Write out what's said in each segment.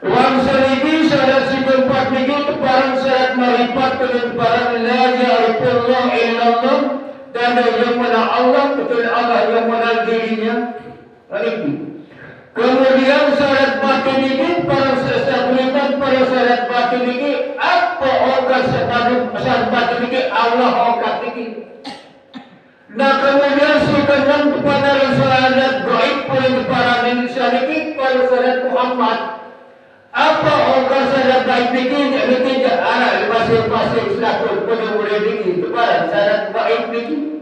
Wang saliki sadar si keempat niki teparan penyebaran la ya'rifullah illallah dan yang mana Allah betul Allah yang mengenal dirinya. Kemudian syarat batin ini para sesat para syarat batin ini apa orang syarat batin ini Allah okat ini. Nah kemudian sekarang kepada syarat gaib para manusia ini para syarat Muhammad apa orang syarat gaib ini jadi arah masing-masing selaku penulis ini kepada syarat gaib ini.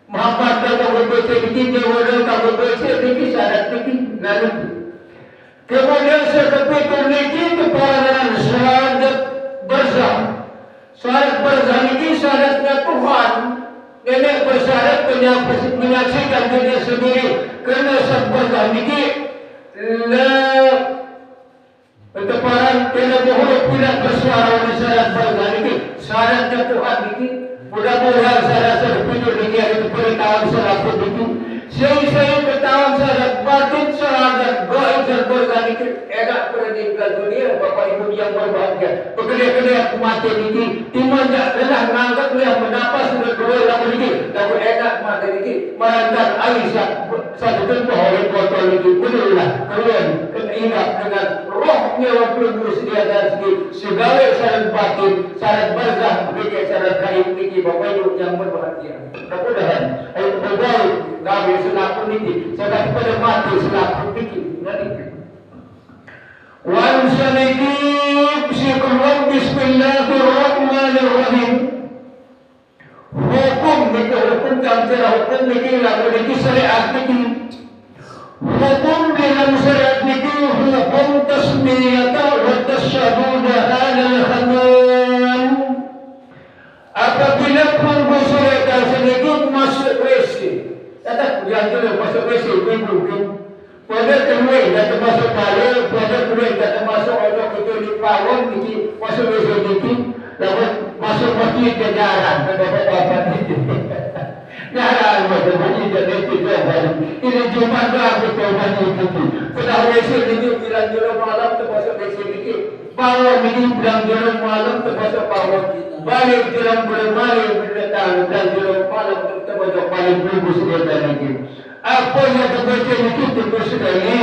Muhammad kamu baca begini, orang kamu baca begini, syarat begini, lalu. Kemudian seketika ini kepada syarat berzah. Syarat berzah ini syaratnya Tuhan. Ini bersyarat menyaksikan diri sendiri. Kerana syarat berzah ini keteparan kena bohong tidak bersuara di syarat berzah ini. Syaratnya Tuhan ini. Mudah-mudahan saya berpikir ini ada pengetahuan syarat itu. Saya ketahuan syarat batin, syarat gaib dan berzahir. Enak pendidikan dunia, Bapak Ibu yang berbahagia. Pekerja-kerja aku mati ini, timanya telah mengangkat yang menapas sudah dua lagu ini. Lagu enak mati ini, merantar Aisyah satu contoh oleh botol itu. Benarlah kalian ingat dengan rohnya waktu bersedia dan segala syarat batin, syarat berzah, syarat gaib ini. Bapak Ibu yang berbahagia. Mudah-mudahan ayat berbaik kami selaku niki sedang pada mati selaku niki. Wan saniki bismillah bismillahirrahmanirrahim. Hukum niki hukum cara hukum niki lagu niki syariat niki. Hukum dalam syariat niki hukum tasmiyata wa tasyahada alal khamam. Apabila pembusuran sedikit masuk WC, kata yang dulu masuk WC, ibu, pada kemudian kata masuk balik, pada kemudian kata masuk orang itu di pawon, ini masuk WC itu, lalu masuk masjid ke jarang, kata apa itu, jarang masuk masjid dan itu jarang. Ini cuma doa betul masjid itu. Pada WC itu bilang dulu malam termasuk WC itu, pawon ini bilang dulu malam termasuk pawon. Balik dalam bulan Maret berdatang dan dalam malam terbaca paling minggu sebentar lagi. Apa yang terbaca itu terus sekali.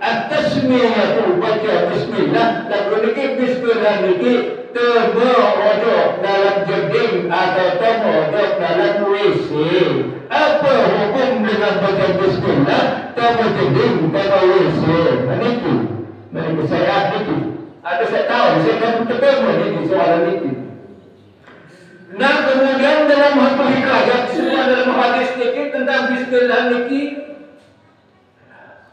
At-tasmiyah baca Bismillah dan berikut Bismillah ini terbaca dalam jeding atau terbaca dalam WC. Apa hukum dengan baca Bismillah terbaca jeding atau WC? Itu, mereka saya itu. Ada saya tahu, saya kan ketemu ini soalan itu. Nah kemudian dalam satu hikayat semua dalam hadis ini tentang Bismillah ini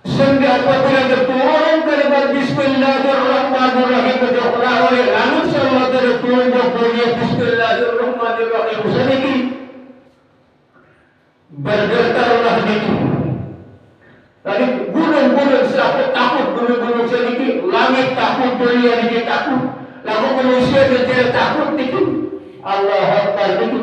sehingga apabila terturun kalimat Bismillahirrahmanirrahim berdoa oleh Nabi sallallahu alaihi wasallam Bismillahirrahmanirrahim sedikit bergetarlah itu. Tadi gunung-gunung siapa takut gunung-gunung sedikit, langit takut, dunia ini takut, lalu manusia tidak takut itu. Allah Akbar itu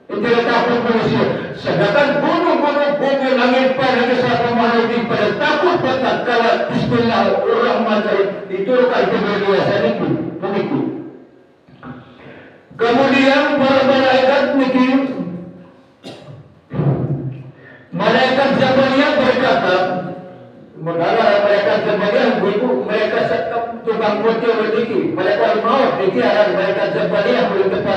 tidak takut manusia. Sedangkan gunung-gunung bumi langit pada kesatuan makhluk pada takut betul kalau Bismillahirrahmanirrahim diturunkan ke dunia itu. Begitu. Kemudian para malaikat itu, malaikat Jabaliyah berkata, mengalah malaikat Jabaliyah itu mereka sekap tukang motor berdiri, malaikat maut berdiri ada malaikat Jabaliyah berkata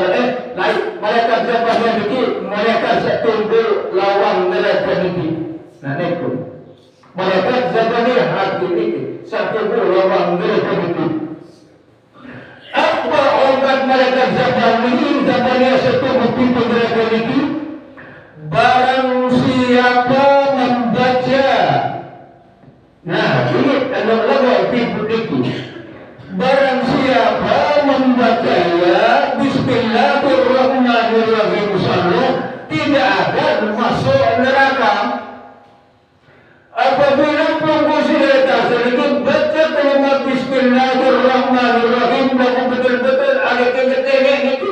lain malaikat Jabaliyah berdiri mereka setunggu lawan neraka berdiri. Nah itu malaikat Jabaliyah hati ini setunggu lawan neraka berdiri. Apa orang malaikat Jabaliyah setunggu pintu neraka berdiri? Barang siapa membaca. Nah, ini adalah lagu itu. Barang siapa membacanya Bismillahirrahmanirrahim tidak akan masuk neraka. Apabila pengusaha tersebut baca kalimat Bismillahirrahmanirrahim dan betul-betul ada keinginan itu,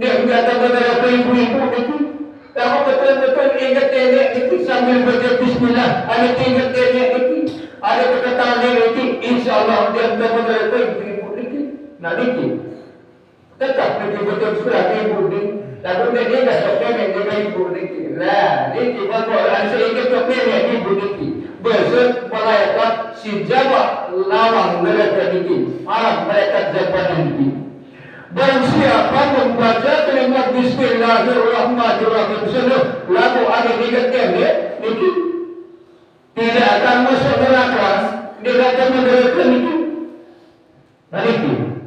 dia kata betul apa ibu-ibu itu. Kamu betul-betul ingat nenek itu sambil baca Bismillah. Ada ingat nenek itu, ada perkataan nenek itu, insya Allah dia betul-betul ibu-ibu itu. Nah itu Tetap lebih betul sudah ibu ni. Lalu dia dah cakap dengan ibu ni. Lah, ni kita orang sedikit cakap dengan ibu ni. Besar malaikat si Jabal lawang mereka ni. Arab mereka Jabal ni. Barang siapa membaca kalimat Bismillahirrahmanirrahim lalu ada dikatakan ni tidak akan masuk neraka. Dia kata menderita itu. Itu.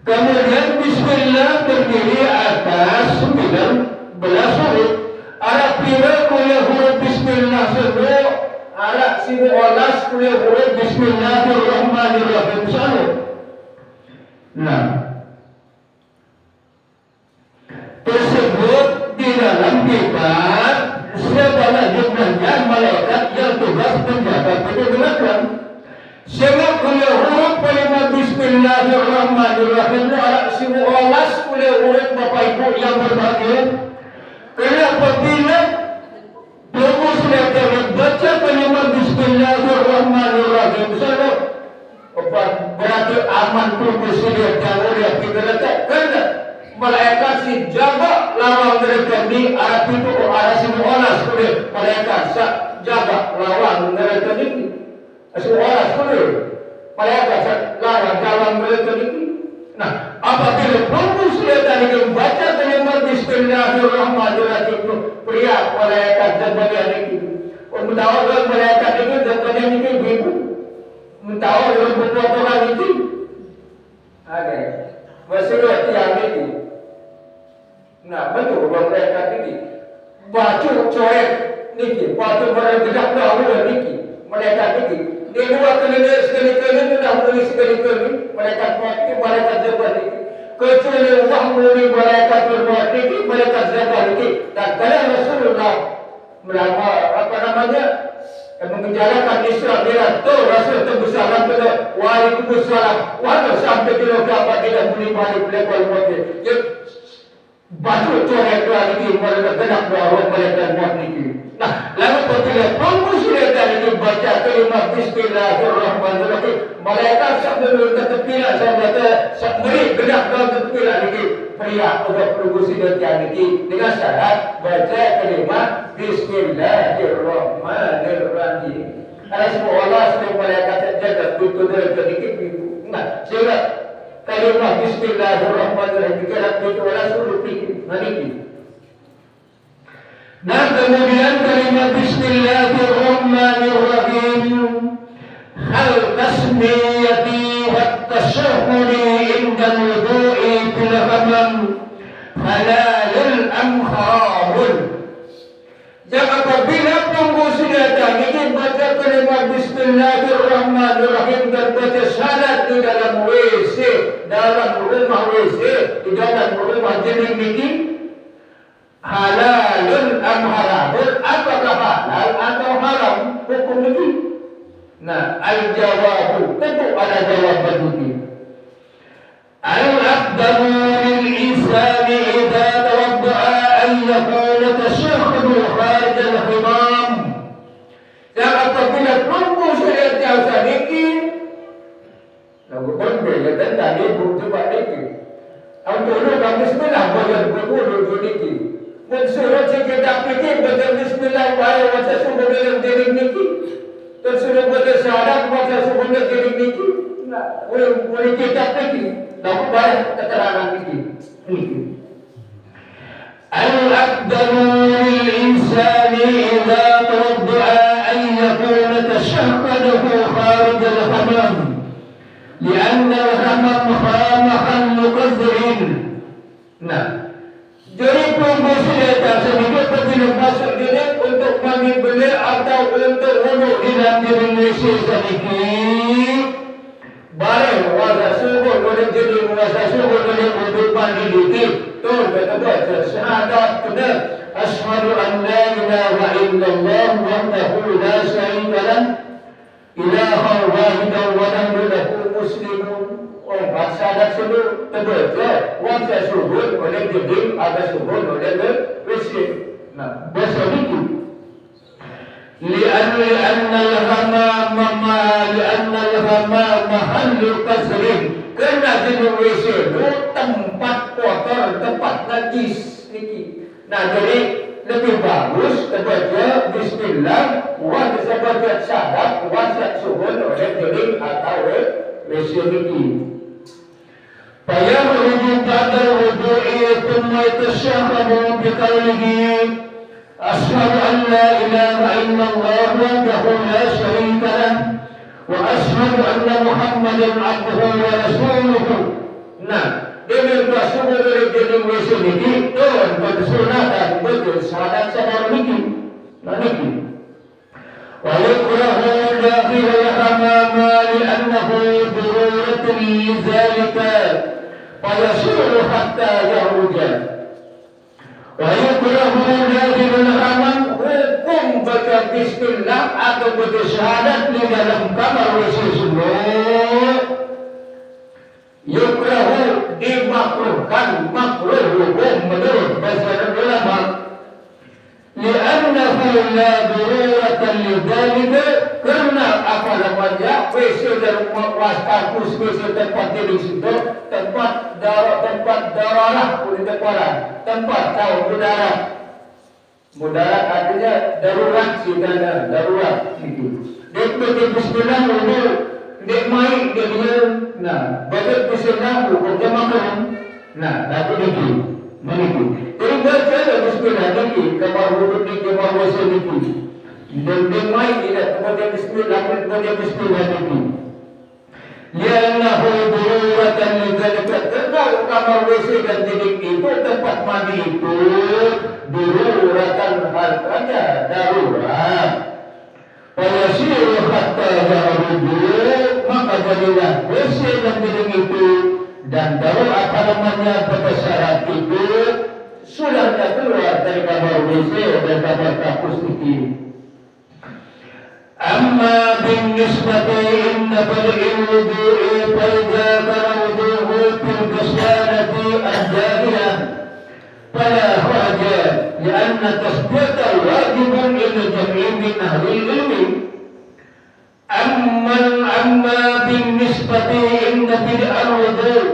Kemudian Bismillah terdiri atas 19 huruf. Arab pira kuliah huruf Bismillah semua. Arab sini olas kuliah huruf Bismillahirrahmanirrahim selalu. Nah, tersebut di dalam kitab sebanyak jumlahnya malaikat yang tugas menjaga kebenaran. Sebab kuliah huruf kalimat Bismillahirrahmanirrahim Arab sini olas kuliah huruf Bapak Ibu yang berbahagia. Kerana apabila kamu sudah baca kalimat Bismillahirrahmanirrahim berarti aman tubuh sudah jauh dari kebenaran. Kerana malaikat si jaga lawang mereka ni Arab itu arah sini olas kuliah malaikat jaga lawang mereka ni. Seorang sudah malaikat lawang mereka ni. Nah, apabila kamu sudah tadi membaca kalimat Bismillahirrahmanirrahim pria malaikat sebagai ini. Untuk tahu kalau malaikat itu sebagai ini ibu. Tahu dalam perbuatan itu. Ada. Masalah tiang itu. Nah, betul kalau malaikat ini. Baca coret niki, baca mereka dahulu niki, malaikat niki. Dia buat sekali-kali dah boleh sekali-kali malaikat mati malaikat jabat ini. Kecuali Allah melalui malaikat berbuat ini malaikat jabat ini. Dan kalau Rasulullah mengejarkan Isra Mi'raj tu Rasul terbesar kepada Waalaikumsalam. Walau sampai kilo kapan tidak boleh balik level mati. Dia batu coret dua ini malaikat genap dua malaikat buat ini. Nah, lalu ketika kamu sudah tadi baca kalimat Bismillahirrahmanirrahim, malaikat sambil tertepilah sambil genap dalam tertepilah ini pria untuk produksi dan ini dengan syarat baca kalimat Bismillahirrahmanirrahim. Karena semua Allah sudah malaikat jaga betul dari sedikit itu. Nah, sehingga kalimat Bismillahirrahmanirrahim dikira betul Allah suruh pikir nanti. Nah, kemudian kalimat Bismillahirrahmanirrahim hal tasmiyati wa tashahhudi inda al-wudu'i bil ghamam halalul am haramul. Jadi apabila tunggu sudah tadi baca kalimat Bismillahirrahmanirrahim dan baca syahadat di dalam WC, dalam rumah WC, di dalam rumah jenis ini halalun am haramun, apakah halal atau haram hukum itu? Nah, al-jawabu tentu ada jawaban itu. Al-afdalu lil-insani idza tawadda'a an yakuna tashahhudu kharij al-khimam. Dan apabila tunggu sudah jauh sedikit, lalu berbeza dan tadi coba dikit. Untuk kami bismillah boleh berwudu sedikit. Suruh kita fikir baca Bismillah baca subuh dalam diri niki. Dan suruh baca syahadat baca subuh dalam diri niki. Boleh kita fikir. Lalu baca keterangan niki. Al-afdalu lil-insani idza tawadda'a an yakuna tashahhuduhu kharij al-hamam. Lianna al-hamam makhallu qadrin. Nah, jadi tunggu sudah sedikit sebelum masuk diri untuk mandi beli atau untuk wudu di dalam diri Malaysia sedikit. Baru wasa subuh boleh jadi wasa subuh boleh wudu mandi dikit. Tu betul syahadat benar. Asyhadu an la ilaha illallah wahdahu la syarika lah. Ilaha wahidan wa nahnu lahu muslimun. Orang syahadat subuh terbaca, orang saya subuh oleh dinding, ada subuh oleh bersih. Nah, bahasa itu. Lianna al-hamam mahallu qasrin Karena jenis WC itu tempat kotor, tempat najis niki. Nah jadi lebih bagus kebaca Bismillah, wa bisa baca syahadat, wa syahsuhun oleh jeling atau WC niki. فيخرج بعد الوضوء ثم يتشهد بقوله أشهد أن لا إله إلا الله وحده لا شريك له وأشهد أن محمدا عبده ورسوله. Nah, dengan bersyukur dari jenis WC niki, turun bersunatan betul syahadat saudara niki. Nah niki. ويكره داخل الحمام لأنه ضرورة لذلك فيصير حتى يخرج. ويكره داخل الحمام hukum baca bismillah atau baca syahadat di dalam kamar WC sunat. Yukrahu dimakruhkan, makruh hukum menurut bahasa ulama. Li'annahu la daruratan lidzalika, karena apa namanya WC dan kampus WC tempat di situ tempat darah tempat tahu mudarat artinya darurat sidana darurat itu. Dia bismillah dulu dia main dia nah baca bismillah hukumnya makan. Nah tapi itu begitu. Jadi baca bismillah niki kamar wudhu niki kamar WC niki. Dan dia main tidak kemudian bismillah niki. Liannahu daruratan lidzalika, karena kamar WC dan bilik itu tempat mandi itu daruratan harkanya darurat. Fayasiru hatta yarudu, maka jadilah WC dan bilik itu dan darurat apa namanya pada syarat itu sudah keluar dari kamar WC dan kamar kampus ini. Amma بالنسبة إن بدء الوضوء فإذا كان وضوءه في الغسالة الداخلة فلا حرج لأن التسبيح واجب للجميع من أهل العلم. أما بالنسبة إن بدء الوضوء,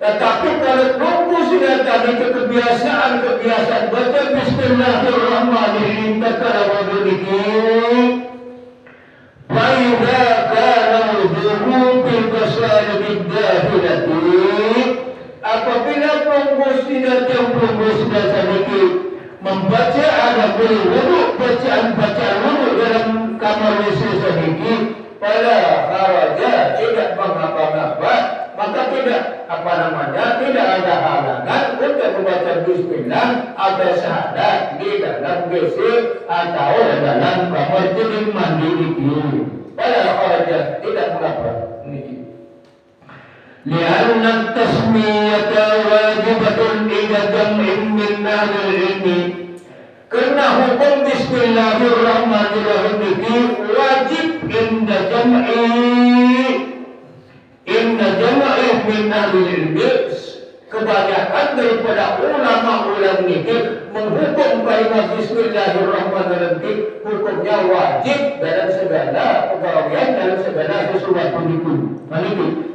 tetapi kalau tunggu sudah tadi kebiasaan baca Bismillahirrahmanirrahim kalau wudhu ini. فإذا كان وضوءه بالغسالة الداخلة, apabila pengurus tidak sedikit membaca ada boleh wudhu bacaan wudhu dalam kamar WC sedikit, pada haraja tidak mengapa-ngapa, maka tidak tidak ada halangan untuk membaca bismillah atau syahadat di dalam WC atau dalam kamar tidur mandi itu. Pada haraja tidak mengapa. لأن التسمية واجبة إلى جمع من أهل العلم, karena hukum Bismillahirrahmanirrahim itu wajib inda jam'i min ahli ilmi. Kebanyakan daripada ulama-ulama ini menghukum kalimat Bismillahirrahmanirrahim hukumnya wajib dalam segala pegawaian, dalam segala sesuatu itu.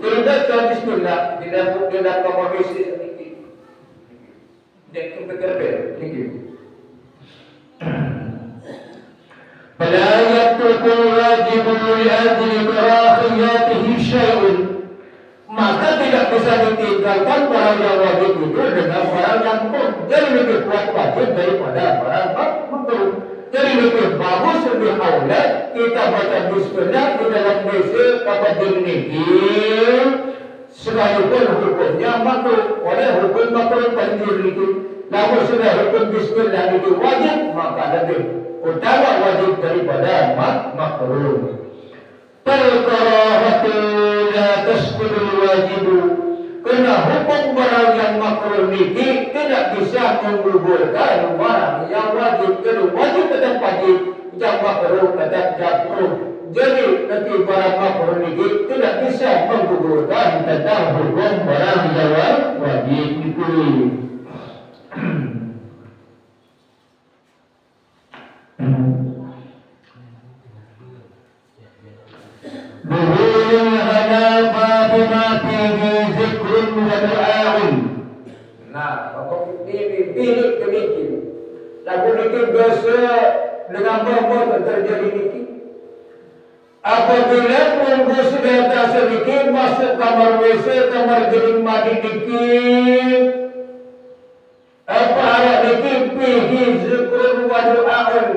Tidak kalau Bismillah tidak kamar WC sedikit. Jangan bergerak sedikit. فلا يترك واجب لأجل كراهيته شيء, maka tidak bisa ditinggalkan barang yang wajib itu dengan barang yang makruh. Jadi lebih kuat wajib daripada barang makruh. Jadi lebih bagus, lebih aula kita baca bismillah di dalam WC kamar dinding sekalipun hukumnya makruh. Oleh hukum makruh banjir itu, namun sudah hukum bismillah itu wajib, maka lebih utama wajib daripada makruh. Al-karahatu la tasbudul wajibu, karena hukum barang yang makruh ini tidak bisa menggugurkan barang yang wajib. Jadi wajib tetap wajib, yang makruh tetap makruh. Jadi nanti barang makruh ini tidak bisa menggugurkan tentang hukum barang yang wajib itu. Duhulul hadafa bima fihi wa du'a'un. Nah, ini pilih demikian. Lagu ini dosa dengan apa terjadi ini. Apabila tunggu sudah tak sedikit masuk kamar WC, kamar gering mandi dikit. Apa arah dikit pergi zikrun wa du'a'un.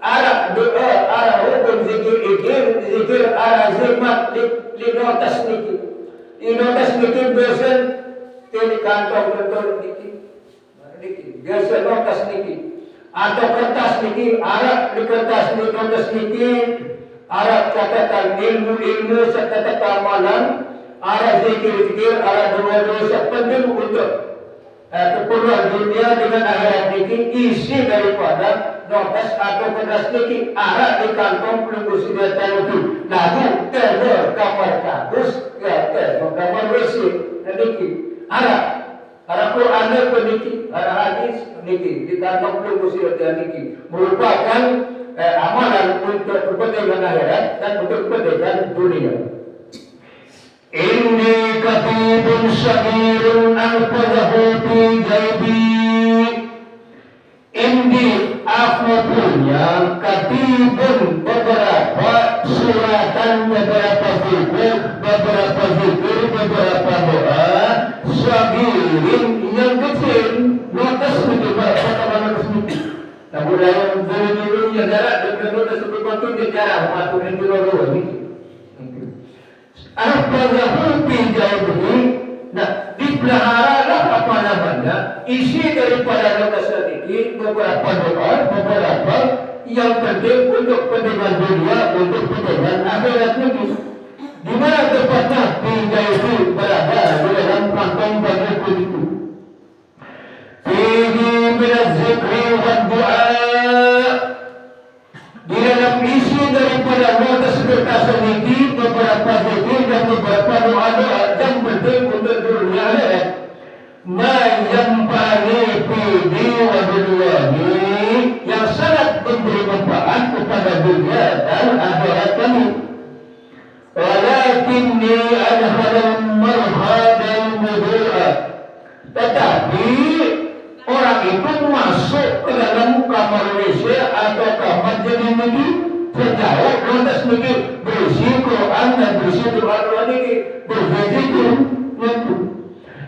Arah doa, arah hukum zikir arah zimat di notas dikit. Di notas dikit biasa di kantong betul dikit. Biasa notas dikit. Atau kertas dikit, arah di kertas di notas dikit. Arah catatan ilmu-ilmu serta keamanan, arah zikir-zikir, arah doa-doa penting untuk keperluan dunia dengan akhirat dikit. Isi daripada notas atau kertas dikit, arah di kantong pelunggu sudah tahu itu. Lalu teror kamar kagus, teror kamar WC dikit. Arah Quran dikit, arah hadis dikit di kantong pelunggu sudah tahu dikit. Merupakan amalan untuk kepentingan akhirat dan untuk kepentingan dunia. Inni katibun syahirun al-fadahu fi jaibi. Inni aku punya katibun beberapa suratan, beberapa buku, beberapa zikir, beberapa doa. Syahirin yang kecil, notas itu bagaimana tersebut. Namun dalam dulu yang jarak dengan tersebut waktu dia jarang waktu yang dulu ini. Apa yang pinjau ini? Nah, dipelihara apa namanya? Isi daripada notas sedikit beberapa doa, beberapa yang penting untuk pentingan dunia, untuk pentingan akhirat ini. Di mana tempatnya pinjau itu berada di dalam kantong bagiku itu? Fihi minaz zikri wa du'a. Di dalam isi daripada notas kertas ini beberapa zikir dan beberapa doa-doa yang penting untuk dunia akhirat. Ma yanfa'ani fi wa dunyani, yang sangat memberi manfaat kepada dunia dan akhirat kami. Walakinni adhalul marhadal mudhu'a. Tetapi orang itu masuk ke dalam kamar WC atau kamar jadi negeri sejauh notas negeri berisi Quran dan berisi doa-doa negeri berzikir itu.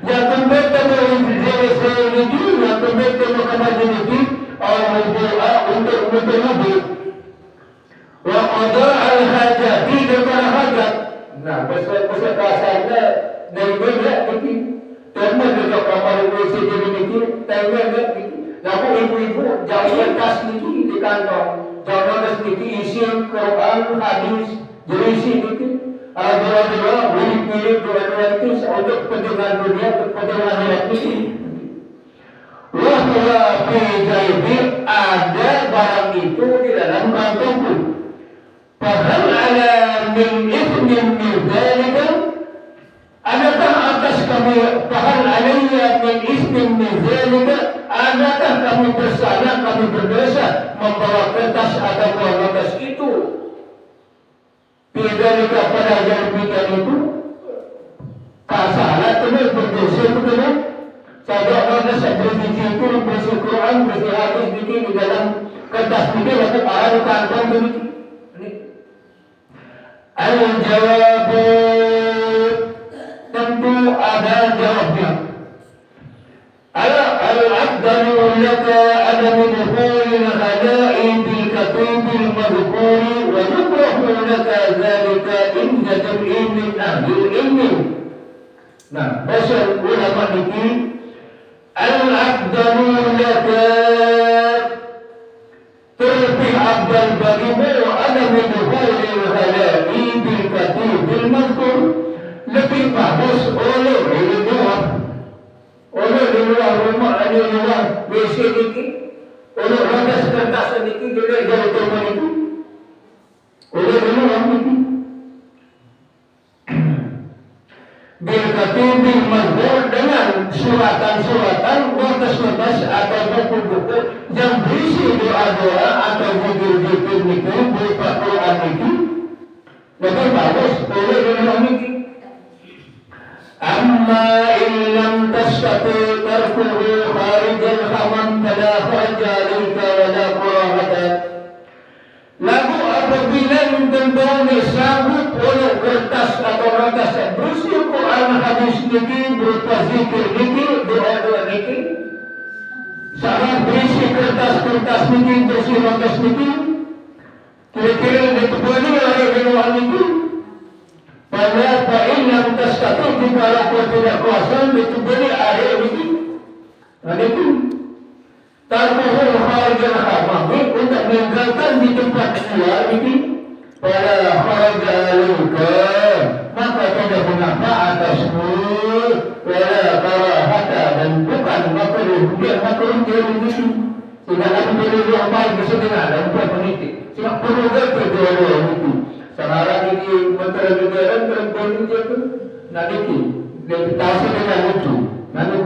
Yang kembali ke WC negeri, yang kembali ke kamar negeri Allah doa untuk negeri. Wa qada al-hajati dengan hajat. Nah, besar kasarnya dari banyak negeri. Karena juga kamar WC jadi mikir, tanya mikir. Lalu ibu-ibu jangan tas mikir di kantong, jangan tas mikir isi Quran, hadis, jadi isi mikir. Doa-doa, milik-milik doa-doa itu untuk kepentingan dunia, kepentingan akhirat ini. Wahwa fi jaibi, ada barang itu di dalam kantongku. Fahal ala min ithmin min dzalika. Adakah atas kami fahal alayya min ismin min zalika, adakah kami bersalah, kami berdosa membawa kertas atau notas itu? Bidzalika pada yang demikian itu salah benar, berdosa benar. Saya notas berisi zikir, berisi Quran, berisi hadis bikin di dalam kertas bikin atau ada kantong begitu. Al-jawabu, tentu ada jawabnya. Al-abdalu laka adamu dukhulil khada'i bil katubil madhkuri wa yukrahu laka dhalika inda jam'in min ahli ilmi. Nah, bahasa ulama ini al-abdalu laka, terlebih abdal bagimu adamu dukhulil khada'i bil katubil madhkur, lebih bagus oleh luar rumah, ada luar WC dikit, oleh roda kertas sedikit, oleh jauh teman itu, oleh luar dikit. Bil katubil madhkur, dengan suratan-suratan, notas-notas atau buku-buku yang berisi doa-doa atau zikir-zikir itu berupa Quran itu lebih bagus oleh luar dikit. amma illam tastati tarkuhu kharijal hamam fala kharaja alayka wala karahata. Lalu apabila tentang disambut oleh kertas atau kertas berisi Quran hadis niki berupa zikir niki doa-doa niki, sarang berisi kertas-kertas niki berisi kertas niki, kira-kira ditebani oleh doa niki. Pada fa'in yang tastati jika aku tidak kuasa ditebani ada niki, niki. Tarkuhu kharijal hamam untuk meninggalkan di tempat luar ini pada kharaja alayka maka tidak mengapa atasmu wala karahata dan bukan makruh dia makruh dia ini tidak ada perlu yang baik bersedia dan bukan penitik cuma perlu kedua itu sekarang ini menteri negara perempuan itu nanti lebih tahu dengan itu nanti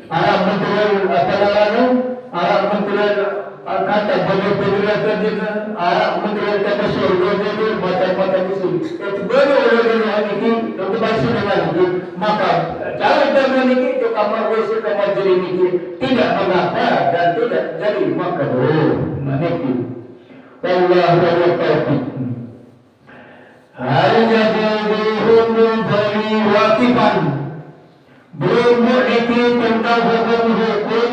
arah menteri apa namanya arah menteri kata benar-benar terjadi arah menteri kata surga itu macam-macam itu baru orang ini untuk masuk dengan itu maka jangan dengan ini itu kamar WC kamar jadi ini tidak mengapa dan tidak jadi makruh nanti wallahu a'lam. Hal yajuzuhum bari waqiban belum niki tentang hukum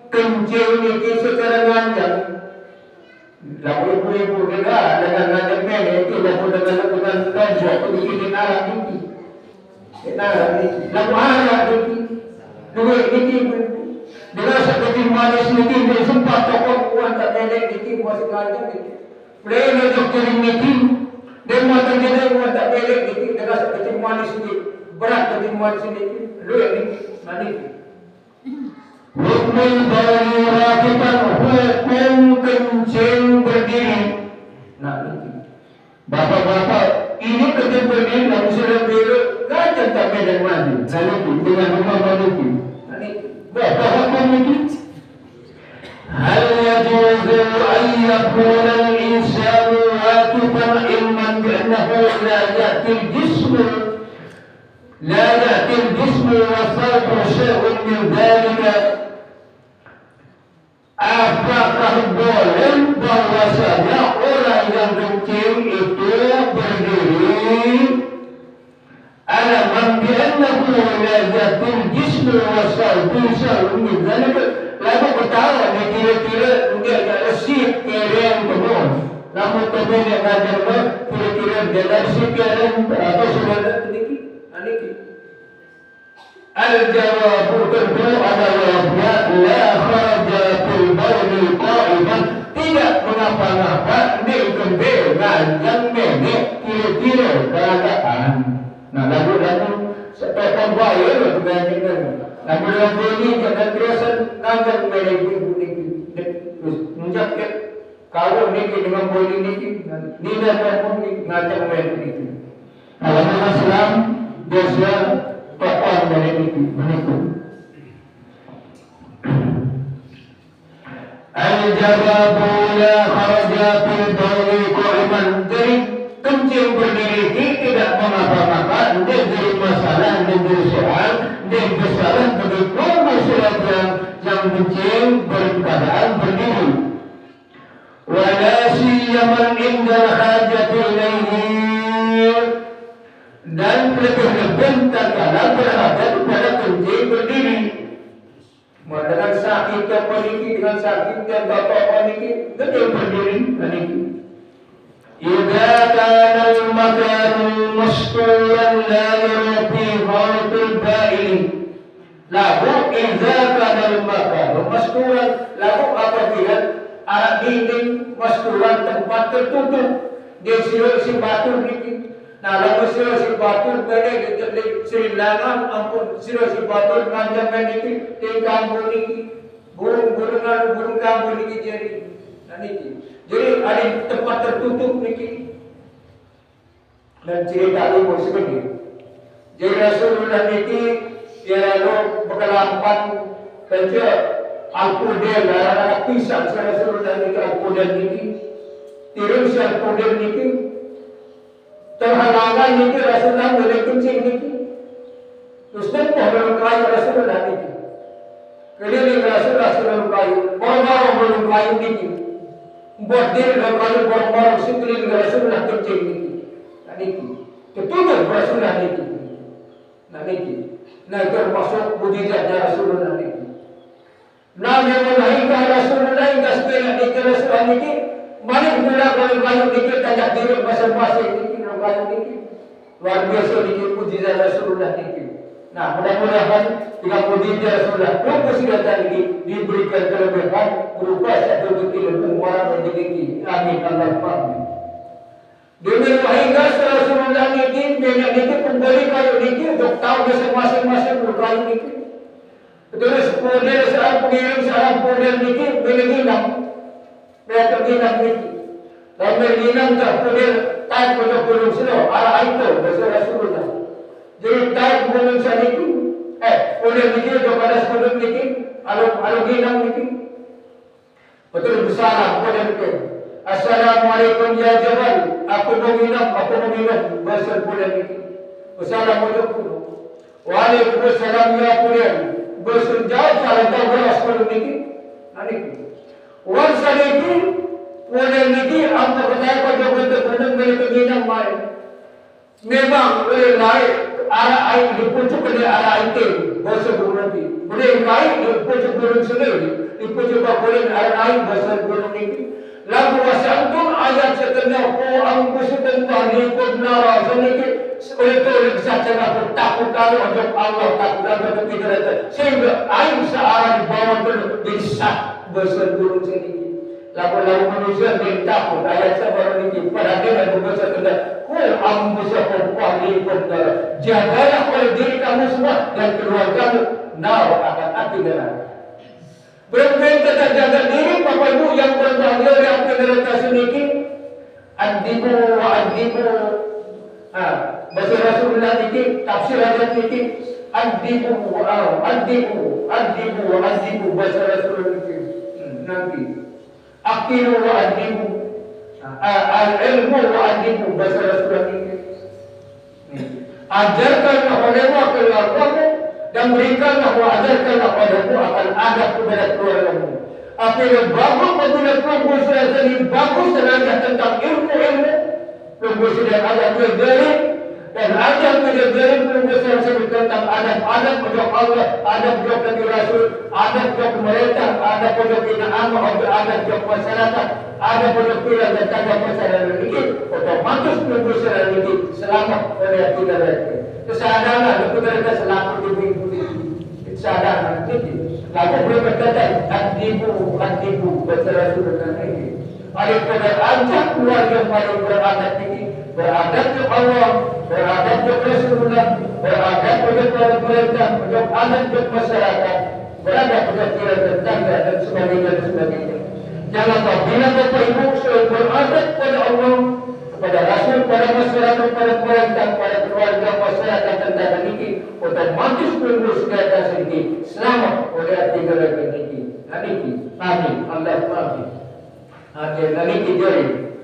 kencing niki secara ngancam. Lalu ibu juga dengan ngancam ini tidak dengan kanjok bikin arah niki. Arah niki. Lalu arah niki. Dua niki dengan seperti manis niki sempat tokok uang tak nenek niki masih ngancam niki. Play dokter niki dan mata jadi uang tak nenek niki dengan seperti manis niki berat seperti manis niki. Dua niki niki. Hukum bagi rakiban hukum kencing berdiri. Nah ini bapak-bapak ini kencing berdiri lalu sudah belok kacan tak medan maju lalu dengan rumah manuki ini bapak hukum ini hal yajuzu an yakuna al-insanu rakiban ilman bi'annahu la ya'til jismu la ya'til jismu wa sarfu syai'un min dhalika. Apakah boleh bahwasanya orang yang kencing itu berdiri alaman bi'annahu la yatil jismu wa salbu syai'un min dhalika lalu ketawa dia kira-kira dia agak resip keren penuh namun tapi dia ngajar kira-kira dia resip keren apa sudah sedikit aniki al-jawabu tentu adalah la kharaja fil bauli qa'iman tidak mengapa-ngapa di kembe yang nenek kira-kira keadaan. Nah lalu setelah bayar dengan lalu ini jangan terusan nanti nenek ibu terus menjadi kalau niki dengan boleh niki tidak pun ngajak nenek itu. Kalau Islam biasa tokoh dari itu menikah. Al-jawabu la kharaja fil bauli qa'iman dari kencing berdiri tidak mengapa-ngapa dari masalah dari soal dari masalah begitu masalah yang kencing berkeadaan berdiri. Wala siyaman inda hajati ilaihi dan lebih-lebih terkadang berhadap pada kencing berdiri. Dengan sakit yang memiliki dengan sakit yang bapak memiliki kencing berdiri memiliki. Idza kana al-makanu masturan la yurfi khalqul ba'il. Lalu idza kana al-makanu masturan lalu apabila arah dinding masturan tempat tertutup dia si batu memiliki. Nah, lalu sirah si batul balik di Srilanka, ampun sirah si batul ngancam niki di kampung niki, burung kampung niki jadi, niki. Jadi ada tempat tertutup niki. Dan cerita ini seperti jadi Rasulullah niki dia lalu berkelampan kerja al-Qudel, anak pisang Rasulullah niki al-Qudel niki, turun si al-Qudel niki. Terhalangan niki Rasulullah boleh kencing niki. Terus Sekuling rasul kayu, orang-orang belum kayu niki. Buat diri kayu orang-orang sekuling rasulullah kencing niki. Nah niki, ketujuh rasulullah niki. Nah niki, nah termasuk mujizatnya rasulullah niki. Nabi melahirkan rasulullah hingga sekian niki rasulullah niki. Mari kita kalau kayu niki tajak diri masing-masing niki kayu niki. Luar biasa niki mujizat rasulullah niki. Nah, mudah-mudahan dengan mujizat Rasulullah yang sudah tadi diberikan kelebihan berupa satu ilmu orang rezeki. Amin Allahumma. Demi hingga Rasulullah niki banyak niki kembali kayu niki untuk tahu masing-masing berkayu niki. Terus kemudian seorang pengirim niki menginap. Mereka menginap niki. Dan menginap kemudian tahu untuk gunung Selo arah itu Rasulullah. Jadi tahu gunung Selo oleh niki kepada sebelum niki, alu ginang niki. Betul bersalam kepada niki. Assalamualaikum ya Jabal. Aku menginap bahasa bulan niki. Assalamualaikum. Waalaikumsalam ya Quran. Bersenjauh salam tahu sebelum niki. Niki. Wan niki, bulan niki apa percaya pada gunung mereka ginang mai. Memang oleh naik arah air dipucuk ke arah itu bahasa gunung boleh naik dipucuk gunung sendiri dipucuk boleh arah air bahasa gunung ini lagu wasantum ayat setelah ku angkusukan tahlikun nara sedikit oleh itu bisa cakap takut kalau untuk Allah takut untuk kita sehingga air searah di bawah itu bisa bahasa gunung sedikit lagu-lagu manusia yang takut ayat sabar ini pada dia dan bahasa tentang ambusakum tahlikun nara jagalah oleh diri kamu semua dan keluargamu nar akan api neraka. Berarti kita jaga diri Bapak Ibu yang berbahagia yang api neraka sedikit. Adibu wa adibu. Bahasa Rasulullah ini tafsir ayat ini adibu wa adibu bahasa Rasulullah ini nanti akilu wa adibu al-ilmu wa adibu bahasa Rasulullah ini. Ajarkanlah olehmu keluargamu dan berikanlah ajarkanlah olehmu akan adab kepada keluargamu. Apa yang bagus apabila keluarga sudah jadi bagus tenaga tentang ilmu, keluarga sudah ada belajar dan adab belajar keluarga sudah sebut tentang adab untuk Allah, adab untuk Nabi Rasul, adab untuk pemerintah, adab untuk binaan, adab untuk masyarakat, adab untuk pilihan dan tanda masyarakat ini, otomatis keluarga sudah ini selamat oleh kita lagi. Kesadaran kita selamat di minggu ini. Kesadaran ini. Lalu boleh berkata, adibu bahasa Rasulullah ini. Ada pada ajak keluarga paling beradab ini, beradab ke Allah, beradab ke Rasulullah, beradab ke pemerintah, untuk adab ke masyarakat, beradab ke pilihan tetangga dan sebagainya. Jangan bila Bapak Ibu sudah beradab pada Allah, pada Rasul, pada masyarakat, pada pemerintah, pada keluarga masyarakat tentang ini, otomatis perlu segala sedikit selamat oleh hati mereka ini. Nanti, amin. Allah amin. Amin. Nanti jadi.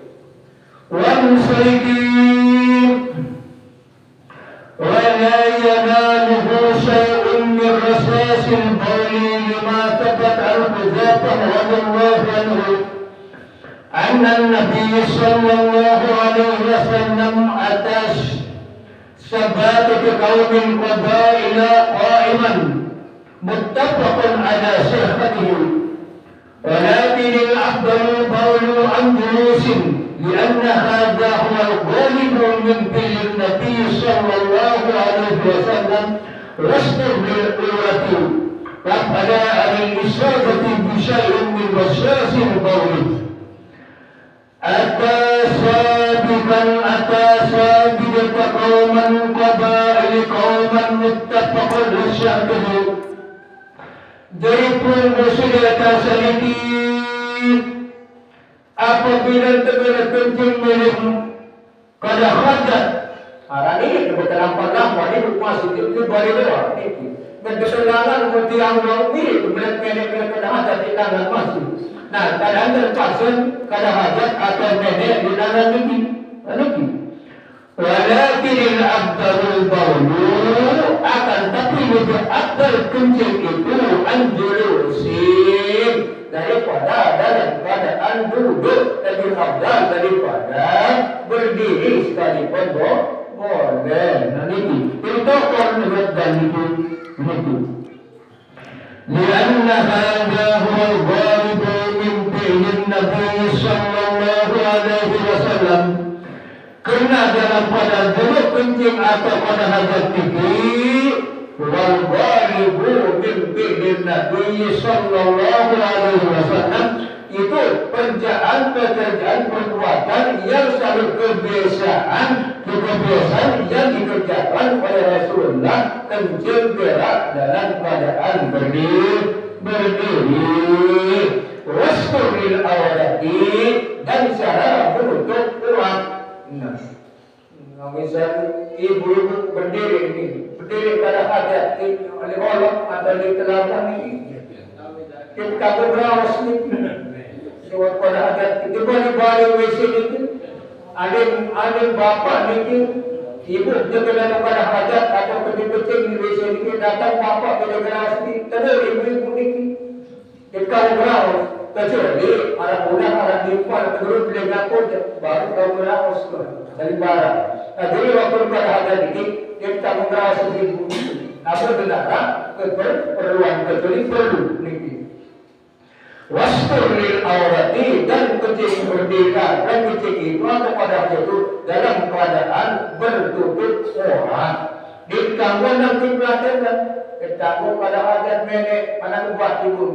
Wansalikin, wala yanaluhu syai'un min rasasil bawli lima tabat al-qudhatah wa Allahu anhu. أن النبي صلى الله عليه وسلم أتى سباتة قوم قبائل قائما متفق على صحته ولكن الأفضل القول عن جلوس لأن هذا هو الغالب من فعل النبي صلى الله عليه وسلم واصبر للقوة فلا عن الإصابة بشيء من وسواس القول أتى سابقة قوما قبائل قوما متفق لشعبه dari perbuatan sedikit apabila tegara kencing milik kada hajat hari ini berterlambat ini masih itu bari doa ini berkesenangan bertiang doa ini berat-berat kada hajat di tangan masih. Nah, kadang terpaksa kada hajat atau nenek di dalam ini. Walakin al-abdalul bawlu akan tapi lebih abdal kencing itu anjulusi berdiri sekalipun boleh. Nah ini itu konflik dan itu. Lianna hadha huwa al-ghalibu min fi'lin Nabi sallallahu alaihi wasallam. Karena dalam pada dulu kencing atau pada hajat fikih wal ghalibu min fi'lin Nabi sallallahu alaihi wasallam itu pekerjaan perbuatan yang selalu kebiasaan yang dikerjakan oleh Rasulullah kencing berak dalam keadaan berdiri wasturil awrati dan cara menutup urat. Nah, misal ibu-ibu berdiri pada hajat oleh Allah atau di telapak ini kita berawas ni sebab pada hajat kita balik WC ni alim bapa ni ibu dia pada hajat atau kencing di WC ni datang bapa dia berawas ni terus ibu ni kita berawas kecuali orang muda orang dipan terus boleh ngaku baru kau berawas dari barang. Nah, jadi waktu pada hajat ini kita berawas ibu apa benar keperluan kecuali perlu ni wastur lil aurati dan kencing berdiri dan kencing itu atau pada itu dalam keadaan bertutup aurat. Di kampung yang dipelajari ketemu pada hajat nenek anak buat ibu.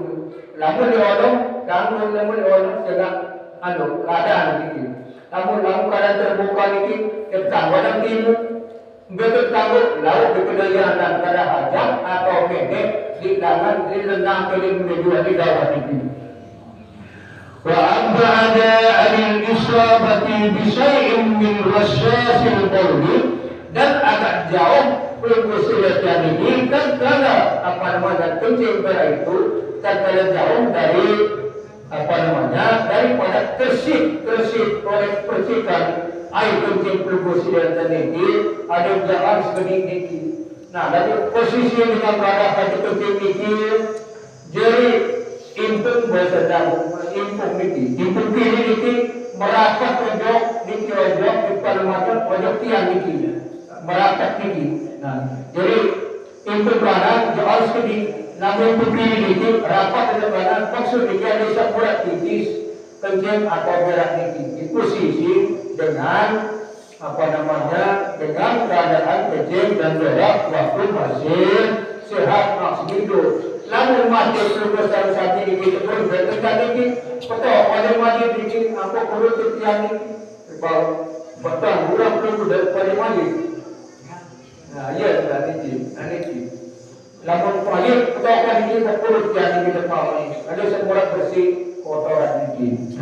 Lamun diolong, lamun diolong dengan keadaan ini. Lamun keadaan terbuka ini ketemu dengan ibu. Betul tahu lalu dikedayaan dan pada hajat atau nenek di tangan di lendang keling kedua di bawah ini. وأبعد عن الإصابة بشيء من رشاش القول dan agak jauh perkusiatan ini kan kalau kencing berak itu kan kalau jauh dari daripada tersit oleh percikan air kencing perkusiatan ini ada jalan sedikit. Nah dari posisi dengan pada hati kencing ini jadi impun bahasa Jawa, impun kiri niki merapat pojok niki ojok di palemakan pojok tiang niki merapat niki. Nah, jadi impun kanan jauh sedikit, namun impun kiri niki rapat di kanan maksud niki ada sepurat tipis kencing atau berak niki di posisi dengan dengan keadaan kencing dan berak waktu masih sehat maksud hidup. Namun mati seluruh saat ini kita pun berdekat ini, betul pada mati ini apa perlu tiang ini, betul orang perlu pada mati. Nah, ya ini. Namun mati betul kan ini perlu tiang ini depan ini. Ada semua bersih kotoran ini.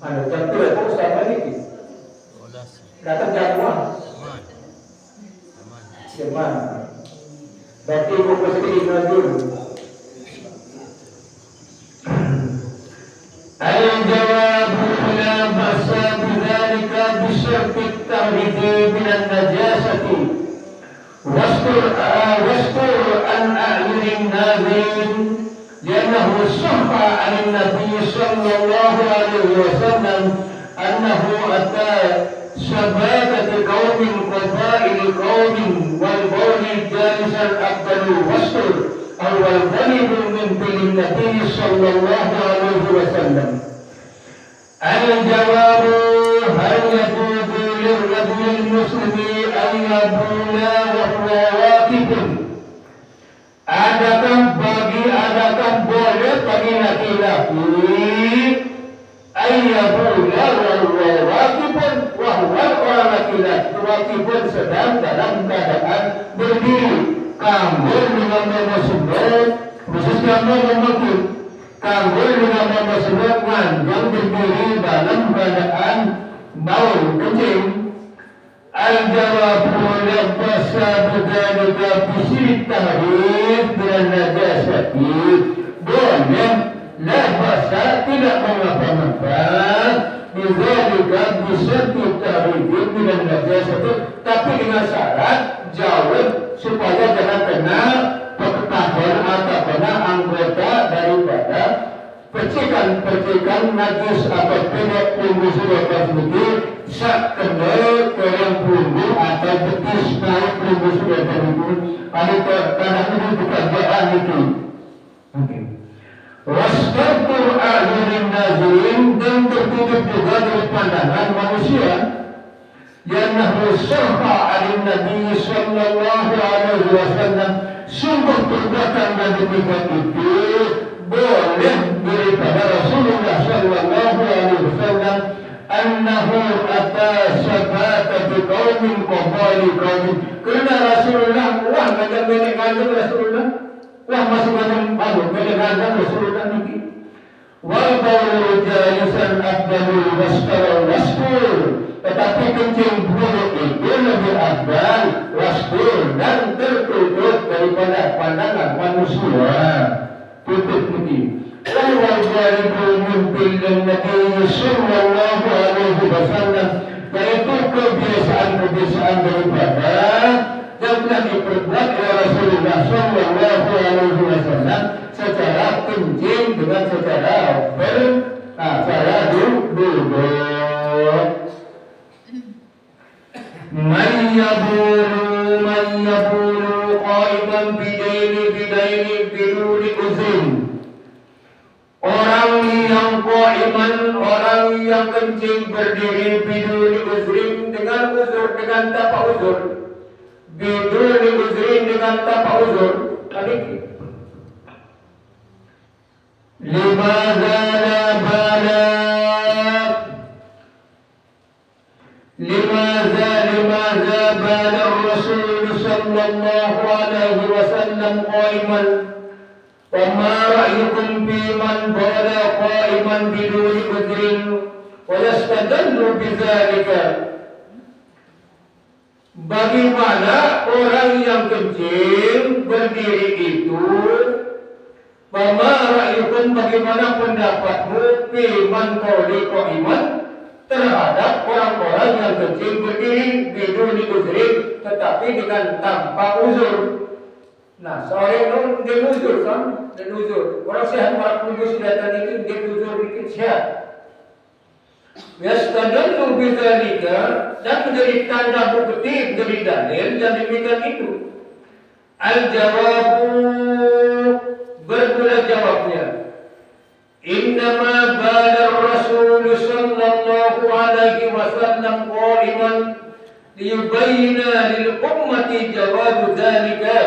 Ada tentu itu sama ini. Datang jatuh. Cuman. Berarti buku sedikit dulu. Al-jawabu la ba'sa bidzalika bisyarti at-tahribi min an-najasati wastur an a'yunin nazirin li'annahu sahha 'an an-nabiy sallallahu alaihi wasallam annahu ata سباتة قوم قبائل قوم والبول جالسا أقبل وسط أو الغريب من فعل النبي صلى الله عليه وسلم. الجواب هل يجوز للرجل المسلم أن يبول وهو واقف؟ Adakah boleh bagi laki-laki ayyabul waqifun wahwa orang laki-laki waqifun sedang dalam keadaan berdiri kambur dengan nama sebut khususnya nama makhluk kambur dengan nama sebut yang berdiri dalam keadaan baul kencing. Al-jawabu labasa bidzalika bisyirik tahrif dan najasati boleh labasa tidak mengapa-ngapa bidzalika bisyirik tahrif dan najasati tapi dengan syarat jauh supaya jangan kena pengetahuan atau kena anggota daripada percikan najis atau penyakit pelumbu sudah sedikit sak kendal kerang pelumbu atau betis naik pelumbu sudah sedikit ada kadang itu pekerjaan itu. Wastabur a'yunin nazirin dan tertutup juga dari pandangan manusia. Yanahu sahha alin Nabi sallallahu alaihi wasallam, sungguh perbuatan yang demikian itu boleh daripada Rasulullah sallallahu alaihi wasallam annahu atasabata biqaumin qabali qaumin, kerana Rasulullah wah macam benek Rasulullah wah masih macam benek Rasulullah ini wal baulu jalisan afdalul wasfur, tetapi kencing buruk itu lebih afdal wasfur dan tertutup daripada pandangan manusia. Tutup ini. Wal jalibu min Nabi sallallahu alaihi wasallam, yaitu kebiasaan daripada yang telah diperbuat oleh Rasulullah sallallahu alaihi wasallam secara kencing dengan cara duduk. Man yabulu qaiman bidaini biduni uzrin, orang yang qaiman, orang yang kencing berdiri biduni uzrin, dengan uzur, dengan tanpa uzur, biduni uzrin, dengan tanpa uzur. Limadha la bala, limadha bala Rasul sallallahu alaihi wasallam qaiman, wa ma ra'yukum fi man bala qaiman biduni udrin wa yastadallu bidzalika. Bagaimana orang yang kencing berdiri itu, wa ma ra'yukum, bagaimana pendapatmu fi man qala qaiman, terhadap orang-orang yang kencing berdiri biduni udrin, tetapi dengan tanpa uzur. Nah, seorang itu dia uzur kan? Dia uzur. Orang sehat, orang pelumbu sudah tadi itu dia uzur dikit sehat. Yastadallu bidzalika, dan menjadi tanda bukti dari dalil dan demikian itu. Al-jawabu, bermula jawabnya. Innama bala Rasul sallallahu alaihi wasallam qaiman liyubayyina lil ummati jawab dzalika.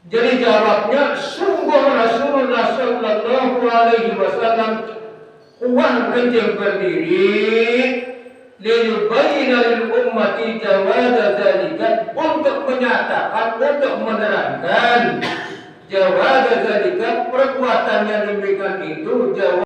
Jadi jawabnya, sungguh Rasulullah sallallahu alaihi wasallam uang kencing berdiri liyubayyina lil ummati jawab dzalika, untuk menyatakan, untuk menerangkan jawab dzalika, perbuatan yang demikian itu jawab